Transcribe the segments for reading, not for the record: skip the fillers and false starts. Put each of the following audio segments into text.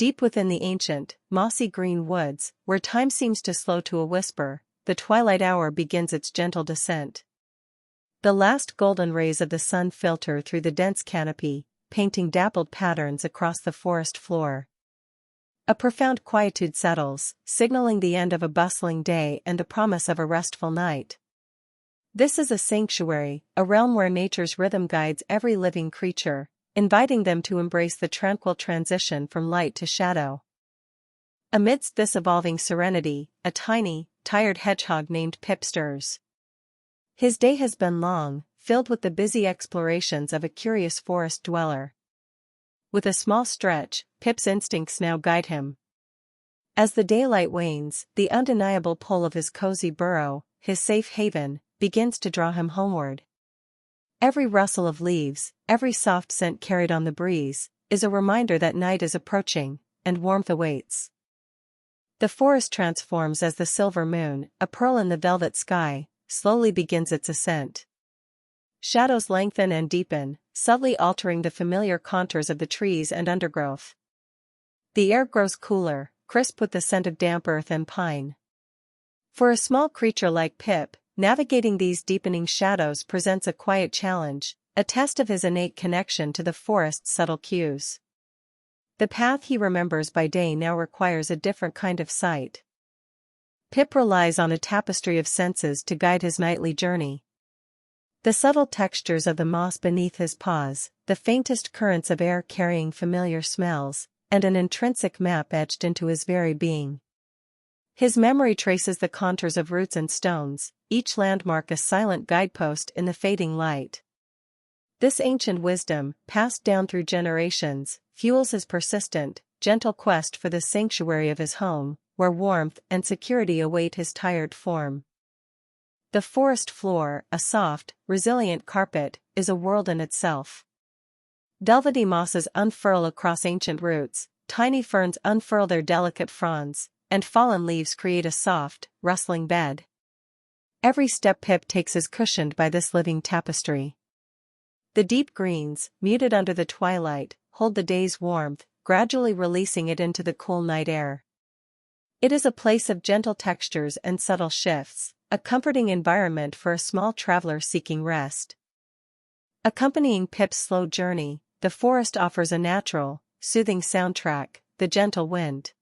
Deep within the ancient, mossy green woods, where time seems to slow to a whisper, the twilight hour begins its gentle descent. The last golden rays of the sun filter through the dense canopy, painting dappled patterns across the forest floor. A profound quietude settles, signaling the end of a bustling day and the promise of a restful night. This is a sanctuary, a realm where nature's rhythm guides every living creature, inviting them to embrace the tranquil transition from light to shadow. Amidst this evolving serenity, a tiny, tired hedgehog named Pip stirs. His day has been long, filled with the busy explorations of a curious forest dweller. With a small stretch, Pip's instincts now guide him. As the daylight wanes, the undeniable pull of his cozy burrow, his safe haven, begins to draw him homeward. Every rustle of leaves, every soft scent carried on the breeze, is a reminder that night is approaching, and warmth awaits. The forest transforms as the silver moon, a pearl in the velvet sky, slowly begins its ascent. Shadows lengthen and deepen, subtly altering the familiar contours of the trees and undergrowth. The air grows cooler, crisp with the scent of damp earth and pine. For a small creature like Pip, navigating these deepening shadows presents a quiet challenge, a test of his innate connection to the forest's subtle cues. The path he remembers by day now requires a different kind of sight. Pip relies on a tapestry of senses to guide his nightly journey. The subtle textures of the moss beneath his paws, the faintest currents of air carrying familiar smells, and an intrinsic map etched into his very being. His memory traces the contours of roots and stones, each landmark a silent guidepost in the fading light. This ancient wisdom, passed down through generations, fuels his persistent, gentle quest for the sanctuary of his home, where warmth and security await his tired form. The forest floor, a soft, resilient carpet, is a world in itself. Velvety mosses unfurl across ancient roots, tiny ferns unfurl their delicate fronds, and fallen leaves create a soft, rustling bed. Every step Pip takes is cushioned by this living tapestry. The deep greens, muted under the twilight, hold the day's warmth, gradually releasing it into the cool night air. It is a place of gentle textures and subtle shifts, a comforting environment for a small traveler seeking rest. Accompanying Pip's slow journey, the forest offers a natural, soothing soundtrack, the gentle wind.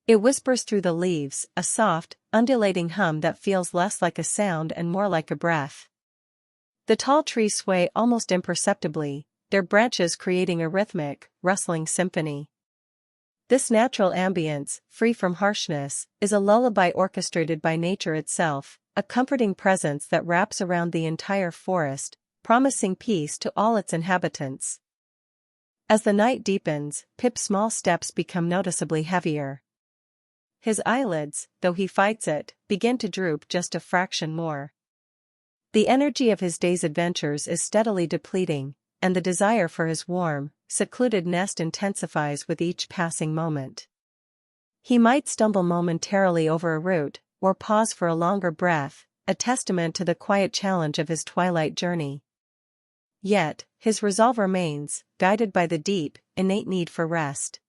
It whispers through the leaves, a soft, undulating hum that feels less like a sound and more like a breath. The tall trees sway almost imperceptibly, their branches creating a rhythmic, rustling symphony. This natural ambience, free from harshness, is a lullaby orchestrated by nature itself, a comforting presence that wraps around the entire forest, promising peace to all its inhabitants. As the night deepens, Pip's small steps become noticeably heavier. His eyelids, though he fights it, begin to droop just a fraction more. The energy of his day's adventures is steadily depleting, and the desire for his warm, secluded nest intensifies with each passing moment. He might stumble momentarily over a root, or pause for a longer breath, a testament to the quiet challenge of his twilight journey. Yet, his resolve remains, guided by the deep, innate need for rest.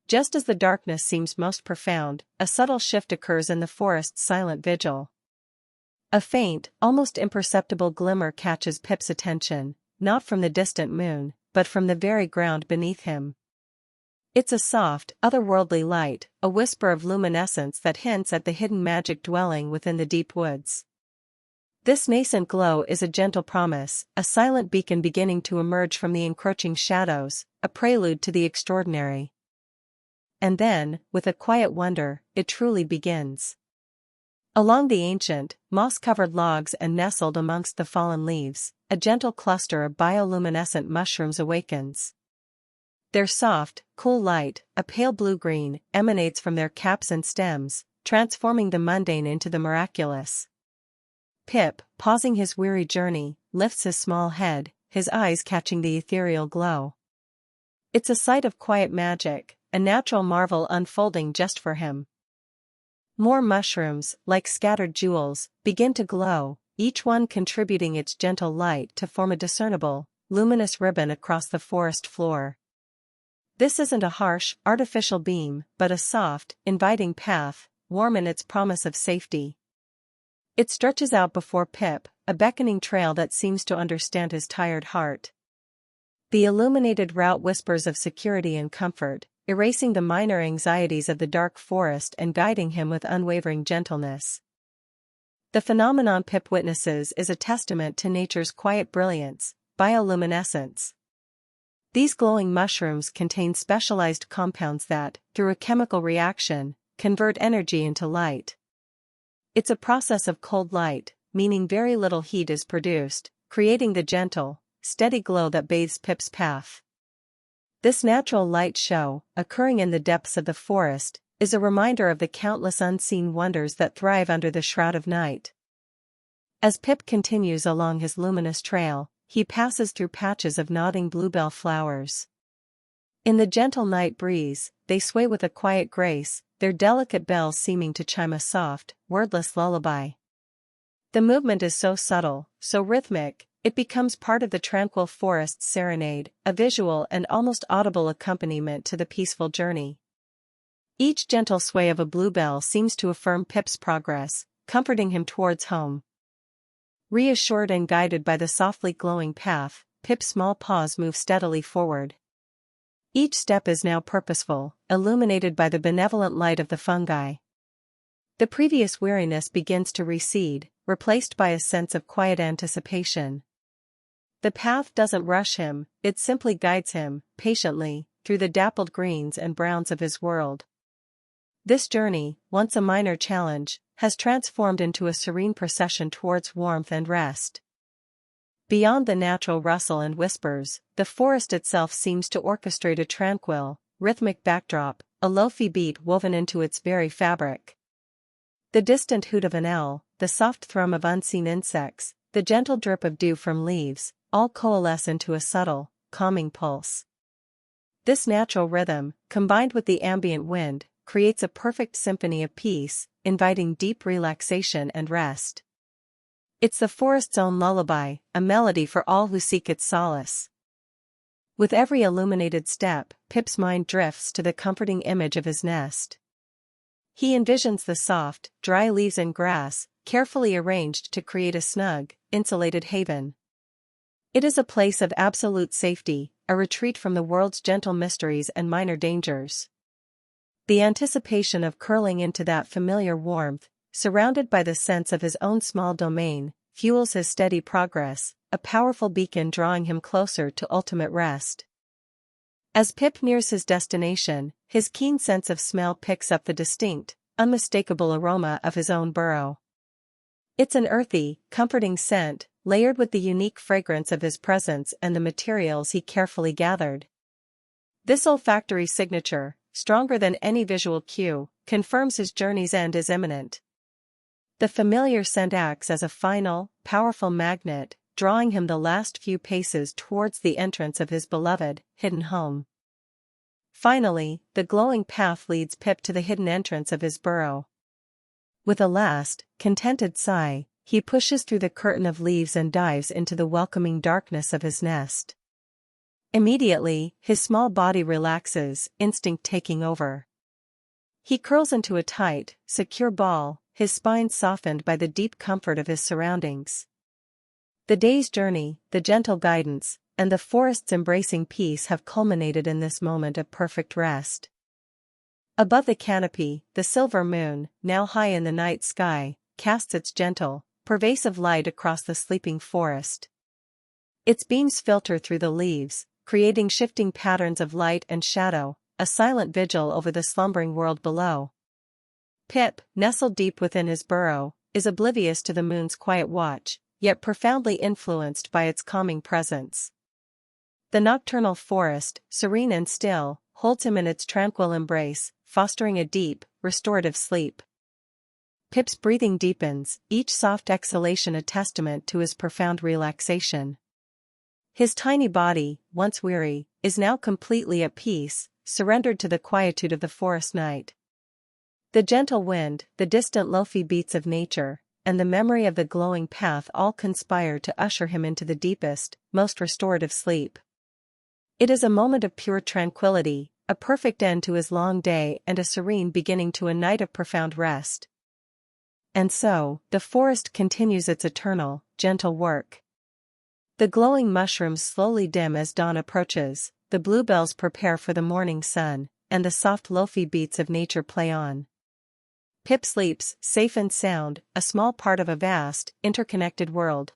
Just as the darkness seems most profound, a subtle shift occurs in the forest's silent vigil. A faint, almost imperceptible glimmer catches Pip's attention, not from the distant moon, but from the very ground beneath him. It's a soft, otherworldly light, a whisper of luminescence that hints at the hidden magic dwelling within the deep woods. This nascent glow is a gentle promise, a silent beacon beginning to emerge from the encroaching shadows, a prelude to the extraordinary. And then, with a quiet wonder, it truly begins. Along the ancient, moss-covered logs and nestled amongst the fallen leaves, a gentle cluster of bioluminescent mushrooms awakens. Their soft, cool light, a pale blue-green, emanates from their caps and stems, transforming the mundane into the miraculous. Pip, pausing his weary journey, lifts his small head, his eyes catching the ethereal glow. It's a sight of quiet magic, a natural marvel unfolding just for him. More mushrooms, like scattered jewels, begin to glow, each one contributing its gentle light to form a discernible, luminous ribbon across the forest floor. This isn't a harsh, artificial beam, but a soft, inviting path, warm in its promise of safety. It stretches out before Pip, a beckoning trail that seems to understand his tired heart. The illuminated route whispers of security and comfort, erasing the minor anxieties of the dark forest and guiding him with unwavering gentleness. The phenomenon Pip witnesses is a testament to nature's quiet brilliance, bioluminescence. These glowing mushrooms contain specialized compounds that, through a chemical reaction, convert energy into light. It's a process of cold light, meaning very little heat is produced, creating the gentle, steady glow that bathes Pip's path. This natural light show, occurring in the depths of the forest, is a reminder of the countless unseen wonders that thrive under the shroud of night. As Pip continues along his luminous trail, he passes through patches of nodding bluebell flowers. In the gentle night breeze, they sway with a quiet grace, their delicate bells seeming to chime a soft, wordless lullaby. The movement is so subtle, so rhythmic, it becomes part of the tranquil forest's serenade, a visual and almost audible accompaniment to the peaceful journey. Each gentle sway of a bluebell seems to affirm Pip's progress, comforting him towards home. Reassured and guided by the softly glowing path, Pip's small paws move steadily forward. Each step is now purposeful, illuminated by the benevolent light of the fungi. The previous weariness begins to recede, replaced by a sense of quiet anticipation. The path doesn't rush him, it simply guides him, patiently, through the dappled greens and browns of his world. This journey, once a minor challenge, has transformed into a serene procession towards warmth and rest. Beyond the natural rustle and whispers, the forest itself seems to orchestrate a tranquil, rhythmic backdrop, a lo-fi beat woven into its very fabric. The distant hoot of an owl, the soft thrum of unseen insects, the gentle drip of dew from leaves, all coalesce into a subtle, calming pulse. This natural rhythm, combined with the ambient wind, creates a perfect symphony of peace, inviting deep relaxation and rest. It's the forest's own lullaby, a melody for all who seek its solace. With every illuminated step, Pip's mind drifts to the comforting image of his nest. He envisions the soft, dry leaves and grass, carefully arranged to create a snug, insulated haven. It is a place of absolute safety, a retreat from the world's gentle mysteries and minor dangers. The anticipation of curling into that familiar warmth, surrounded by the sense of his own small domain, fuels his steady progress, a powerful beacon drawing him closer to ultimate rest. As Pip nears his destination, his keen sense of smell picks up the distinct, unmistakable aroma of his own burrow. It's an earthy, comforting scent, layered with the unique fragrance of his presence and the materials he carefully gathered. This olfactory signature, stronger than any visual cue, confirms his journey's end is imminent. The familiar scent acts as a final, powerful magnet, drawing him the last few paces towards the entrance of his beloved, hidden home. Finally, the glowing path leads Pip to the hidden entrance of his burrow. With a last, contented sigh, he pushes through the curtain of leaves and dives into the welcoming darkness of his nest. Immediately, his small body relaxes, instinct taking over. He curls into a tight, secure ball, his spine softened by the deep comfort of his surroundings. The day's journey, the gentle guidance, and the forest's embracing peace have culminated in this moment of perfect rest. Above the canopy, the silver moon, now high in the night sky, casts its gentle, pervasive light across the sleeping forest. Its beams filter through the leaves, creating shifting patterns of light and shadow, a silent vigil over the slumbering world below. Pip, nestled deep within his burrow, is oblivious to the moon's quiet watch, yet profoundly influenced by its calming presence. The nocturnal forest, serene and still, holds him in its tranquil embrace, fostering a deep, restorative sleep. Pip's breathing deepens, each soft exhalation a testament to his profound relaxation. His tiny body, once weary, is now completely at peace, surrendered to the quietude of the forest night. The gentle wind, the distant lo-fi beats of nature, and the memory of the glowing path all conspire to usher him into the deepest, most restorative sleep. It is a moment of pure tranquility, a perfect end to his long day and a serene beginning to a night of profound rest. And so, the forest continues its eternal, gentle work. The glowing mushrooms slowly dim as dawn approaches, the bluebells prepare for the morning sun, and the soft lo-fi beats of nature play on. Pip sleeps, safe and sound, a small part of a vast, interconnected world.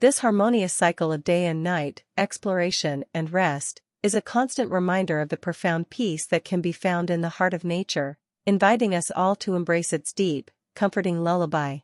This harmonious cycle of day and night, exploration and rest, is a constant reminder of the profound peace that can be found in the heart of nature, inviting us all to embrace its deep, comforting lullaby.